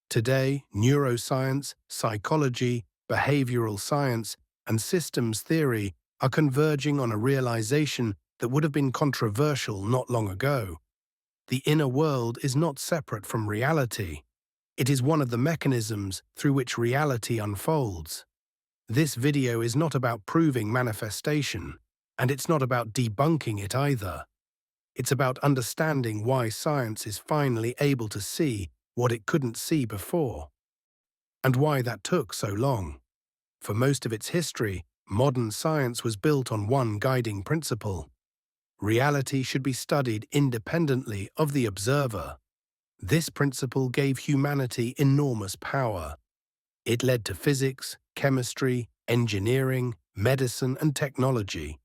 Today, neuroscience, psychology, behavioral science, and systems theory are converging on a realization that would have been controversial not long ago. The inner world is not separate from reality. It is one of the mechanisms through which reality unfolds. This video is not about proving manifestation, and it's not about debunking it either. It's about understanding why science is finally able to see what it couldn't see before, and why that took so long. For most of its history, modern science was built on one guiding principle. Reality should be studied independently of the observer. This principle gave humanity enormous power. It led to physics, chemistry, engineering, medicine, and technology.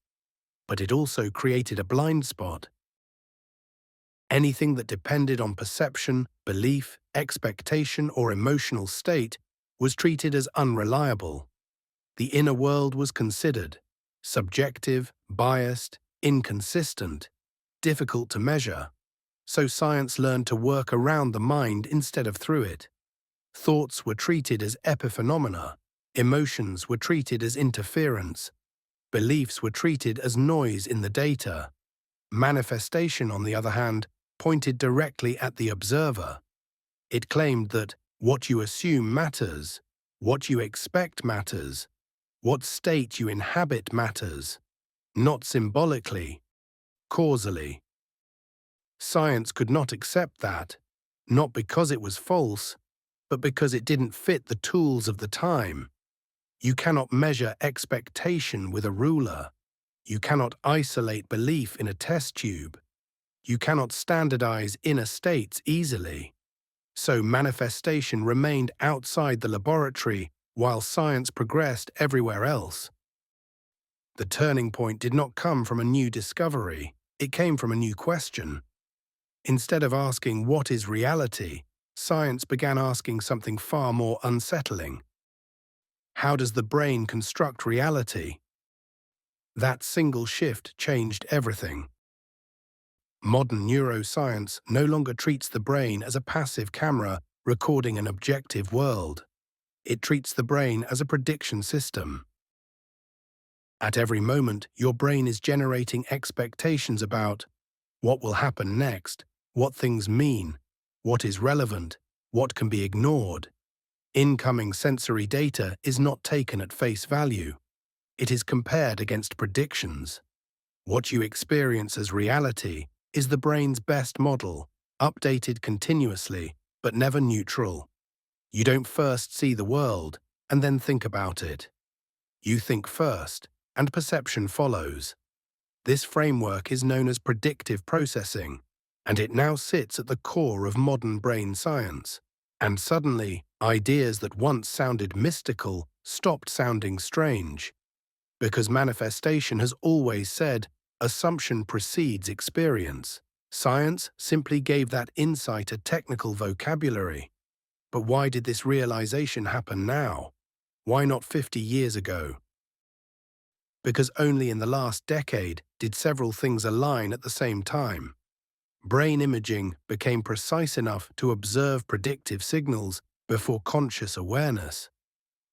But it also created a blind spot. Anything that depended on perception, belief, expectation, or emotional state was treated as unreliable. The inner world was considered subjective, biased, inconsistent, difficult to measure. So science learned to work around the mind instead of through it. Thoughts were treated as epiphenomena, emotions were treated as interference, beliefs were treated as noise in the data. Manifestation, on the other hand, pointed directly at the observer. It claimed that what you assume matters, what you expect matters, what state you inhabit matters, not symbolically, causally. Science could not accept that, not because it was false, but because it didn't fit the tools of the time. You cannot measure expectation with a ruler. You cannot isolate belief in a test tube. You cannot standardize inner states easily. So manifestation remained outside the laboratory while science progressed everywhere else. The turning point did not come from a new discovery, it came from a new question. Instead of asking what is reality, science began asking something far more unsettling. How does the brain construct reality? That single shift changed everything. Modern neuroscience no longer treats the brain as a passive camera recording an objective world. It treats the brain as a prediction system. At every moment, your brain is generating expectations about what will happen next, what things mean, what is relevant, what can be ignored. Incoming sensory data is not taken at face value. It is compared against predictions. What you experience as reality is the brain's best model, updated continuously, but never neutral. You don't first see the world and then think about it. You think first, and perception follows. This framework is known as predictive processing, and it now sits at the core of modern brain science. And suddenly, ideas that once sounded mystical stopped sounding strange. Because manifestation has always said, assumption precedes experience. Science simply gave that insight a technical vocabulary. But why did this realization happen now? Why not 50 years ago? Because only in the last decade did several things align at the same time. Brain imaging became precise enough to observe predictive signals before conscious awareness.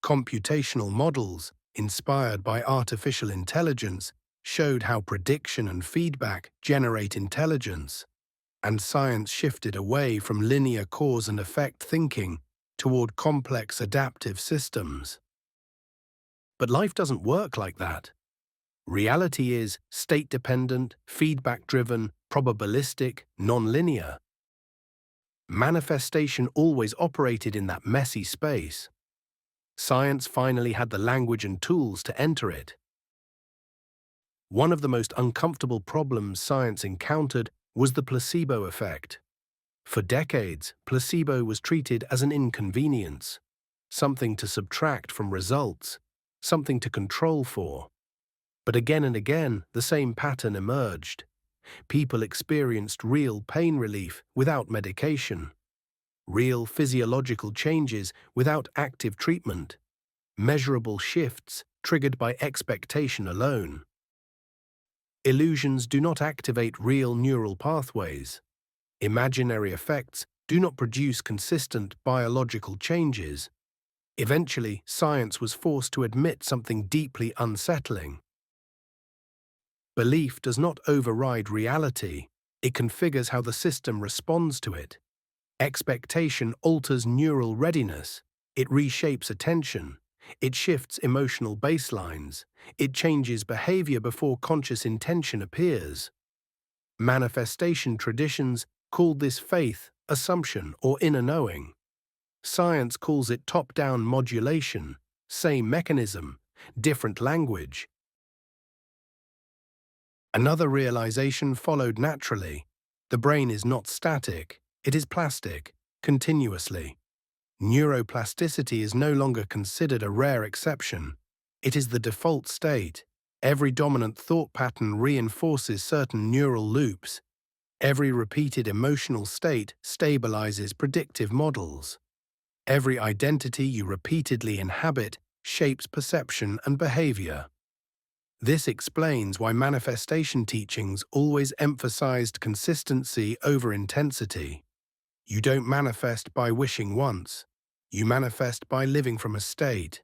Computational models, inspired by artificial intelligence, showed how prediction and feedback generate intelligence. And science shifted away from linear cause and effect thinking toward complex adaptive systems. But life doesn't work like that. Reality is state-dependent, feedback-driven, probabilistic, non-linear. Manifestation always operated in that messy space. Science finally had the language and tools to enter it. One of the most uncomfortable problems science encountered was the placebo effect. For decades, placebo was treated as an inconvenience, something to subtract from results, something to control for. But again and again, the same pattern emerged. People experienced real pain relief without medication, real physiological changes without active treatment, measurable shifts triggered by expectation alone. Illusions do not activate real neural pathways. Imaginary effects do not produce consistent biological changes. Eventually, science was forced to admit something deeply unsettling. Belief does not override reality. It configures how the system responds to it. Expectation alters neural readiness. It reshapes attention. It shifts emotional baselines. It changes behavior before conscious intention appears. Manifestation traditions called this faith, assumption, or inner knowing. Science calls it top-down modulation, same mechanism, different language. Another realization followed naturally. The brain is not static, it is plastic, continuously. Neuroplasticity is no longer considered a rare exception. It is the default state. Every dominant thought pattern reinforces certain neural loops. Every repeated emotional state stabilizes predictive models. Every identity you repeatedly inhabit shapes perception and behavior. This explains why manifestation teachings always emphasized consistency over intensity. You don't manifest by wishing once. You manifest by living from a state.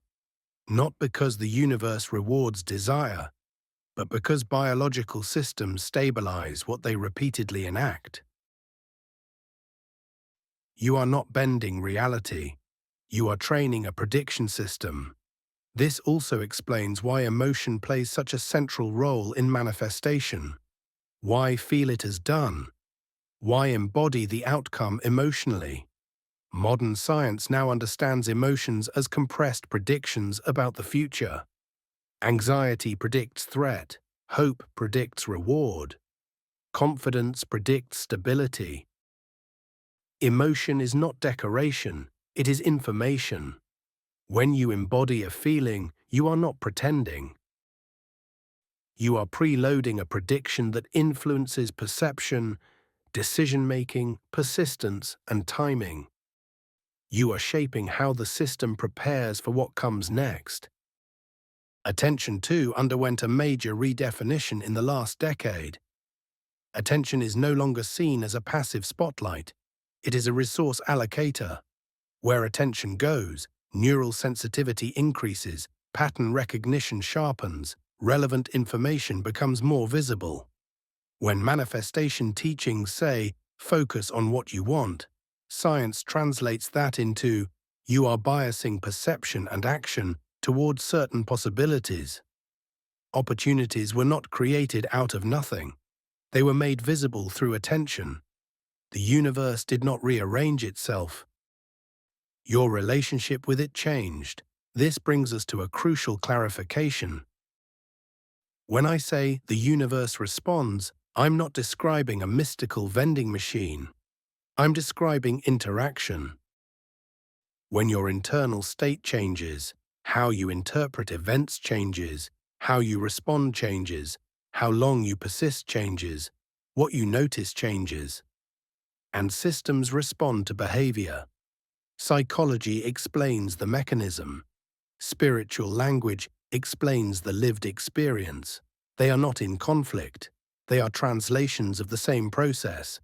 Not because the universe rewards desire, but because biological systems stabilize what they repeatedly enact. You are not bending reality. You are training a prediction system. This also explains why emotion plays such a central role in manifestation. Why feel it as done? Why embody the outcome emotionally? Modern science now understands emotions as compressed predictions about the future. Anxiety predicts threat. Hope predicts reward. Confidence predicts stability. Emotion is not decoration, it is information. When you embody a feeling, you are not pretending. You are preloading a prediction that influences perception, decision-making, persistence, and timing. You are shaping how the system prepares for what comes next. Attention, too, underwent a major redefinition in the last decade. Attention is no longer seen as a passive spotlight. It is a resource allocator. Where attention goes, neural sensitivity increases, pattern recognition sharpens, relevant information becomes more visible. When manifestation teachings say, focus on what you want, science translates that into, you are biasing perception and action towards certain possibilities. Opportunities were not created out of nothing. They were made visible through attention. The universe did not rearrange itself. Your relationship with it changed. This brings us to a crucial clarification. When I say the universe responds, I'm not describing a mystical vending machine. I'm describing interaction. When your internal state changes, how you interpret events changes, how you respond changes, how long you persist changes, what you notice changes. And systems respond to behavior. Psychology explains the mechanism. Spiritual language explains the lived experience. They are not in conflict. They are translations of the same process.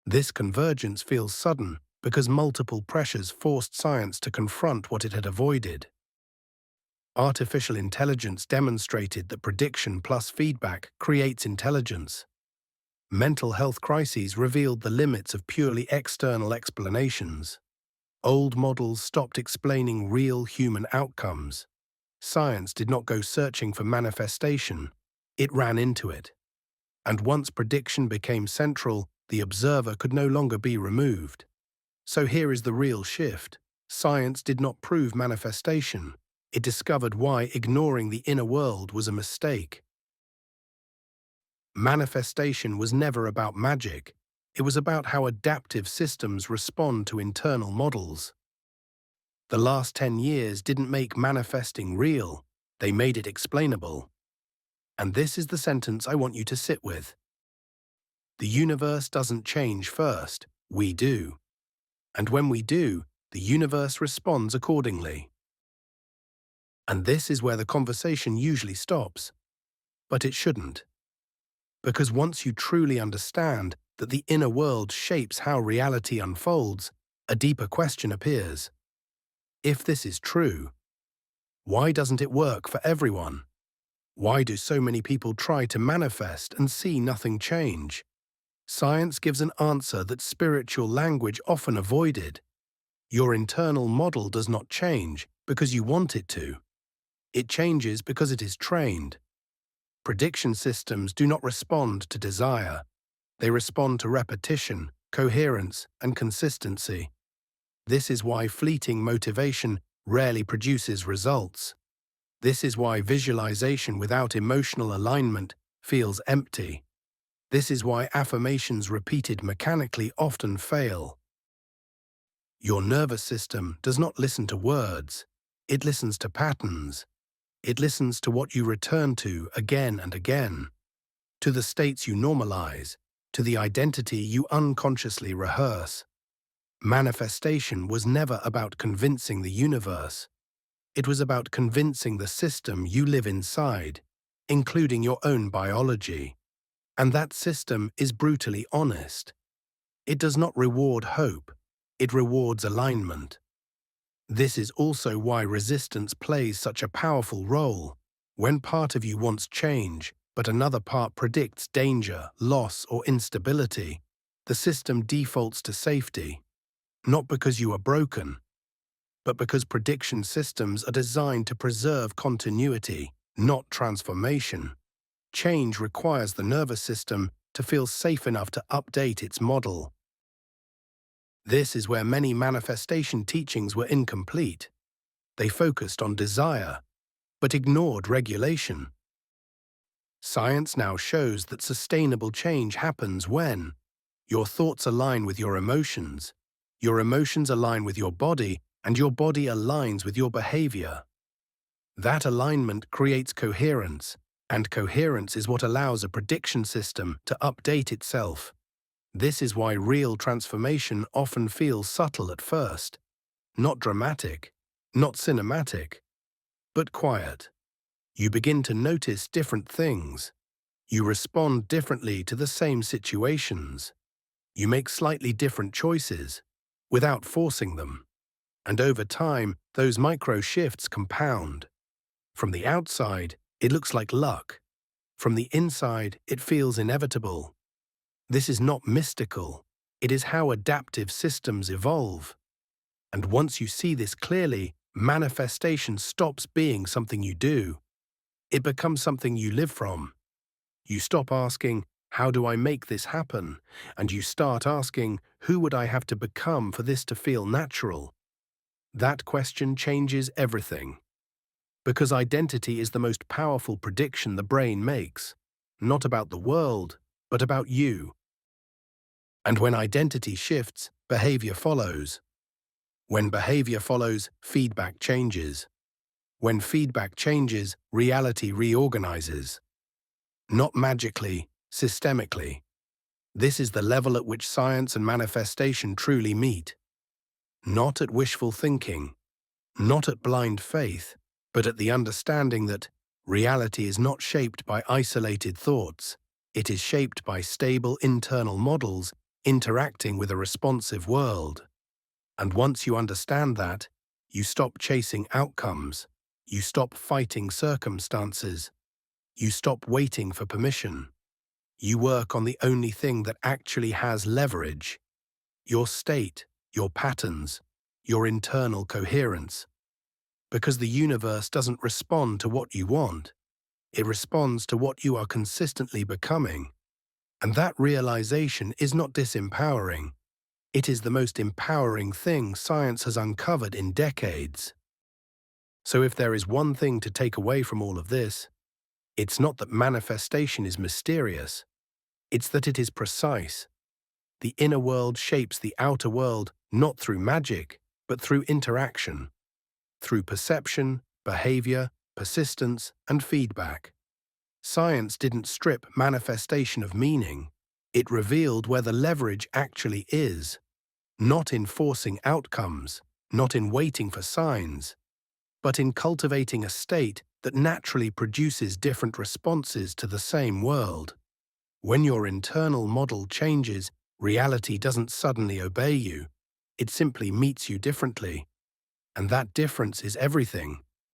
This convergence feels sudden because multiple pressures forced science to confront what it had avoided. Artificial intelligence demonstrated that prediction plus feedback creates intelligence. Mental health crises revealed the limits of purely external explanations. Old models stopped explaining real human outcomes. Science did not go searching for manifestation, it ran into it. And once prediction became central, the observer could no longer be removed. So here is the real shift. Science did not prove manifestation. It discovered why ignoring the inner world was a mistake. Manifestation was never about magic. It was about how adaptive systems respond to internal models. The last 10 years didn't make manifesting real, they made it explainable. And this is the sentence I want you to sit with. The universe doesn't change first, we do. And when we do, the universe responds accordingly. And this is where the conversation usually stops. But it shouldn't. Because once you truly understand, that the inner world shapes how reality unfolds, a deeper question appears. If this is true, why doesn't it work for everyone? Why do so many people try to manifest and see nothing change? Science gives an answer that spiritual language often avoided. Your internal model does not change because you want it to. It changes because it is trained. Prediction systems do not respond to desire. They respond to repetition, coherence, and consistency. This is why fleeting motivation rarely produces results. This is why visualization without emotional alignment feels empty. This is why affirmations repeated mechanically often fail. Your nervous system does not listen to words. It listens to patterns. It listens to what you return to again and again, to the states you normalize, to the identity you unconsciously rehearse. Manifestation was never about convincing the universe. It was about convincing the system you live inside, including your own biology. And that system is brutally honest. It does not reward hope. It rewards alignment. This is also why resistance plays such a powerful role. When part of you wants change, but another part predicts danger, loss, or instability, the system defaults to safety. Not because you are broken, but because prediction systems are designed to preserve continuity, not transformation. Change requires the nervous system to feel safe enough to update its model. This is where many manifestation teachings were incomplete. They focused on desire, but ignored regulation. Science now shows that sustainable change happens when your thoughts align with your emotions align with your body, and your body aligns with your behavior. That alignment creates coherence, and coherence is what allows a prediction system to update itself. This is why real transformation often feels subtle at first, not dramatic, not cinematic, but quiet. You begin to notice different things. You respond differently to the same situations. You make slightly different choices, without forcing them. And over time, those micro shifts compound. From the outside, it looks like luck. From the inside, it feels inevitable. This is not mystical. It is how adaptive systems evolve. And once you see this clearly, manifestation stops being something you do. It becomes something you live from. You stop asking, "How do I make this happen?" And you start asking, "Who would I have to become for this to feel natural?" That question changes everything. Because identity is the most powerful prediction the brain makes, not about the world, but about you. And when identity shifts, behavior follows. When behavior follows, feedback changes. When feedback changes, reality reorganizes. Not magically, systemically. This is the level at which science and manifestation truly meet. Not at wishful thinking, not at blind faith, but at the understanding that reality is not shaped by isolated thoughts. It is shaped by stable internal models interacting with a responsive world. And once you understand that, you stop chasing outcomes. You stop fighting circumstances. You stop waiting for permission. You work on the only thing that actually has leverage: your state, your patterns, your internal coherence. Because the universe doesn't respond to what you want. It responds to what you are consistently becoming. And that realization is not disempowering. It is the most empowering thing science has uncovered in decades. So if there is one thing to take away from all of this, it's not that manifestation is mysterious. It's that it is precise. The inner world shapes the outer world not through magic, but through interaction, through perception, behavior, persistence, and feedback. Science didn't strip manifestation of meaning. It revealed where the leverage actually is, not in forcing outcomes, not in waiting for signs, but in cultivating a state that naturally produces different responses to the same world. When your internal model changes, reality doesn't suddenly obey you. It simply meets you differently. And that difference is everything.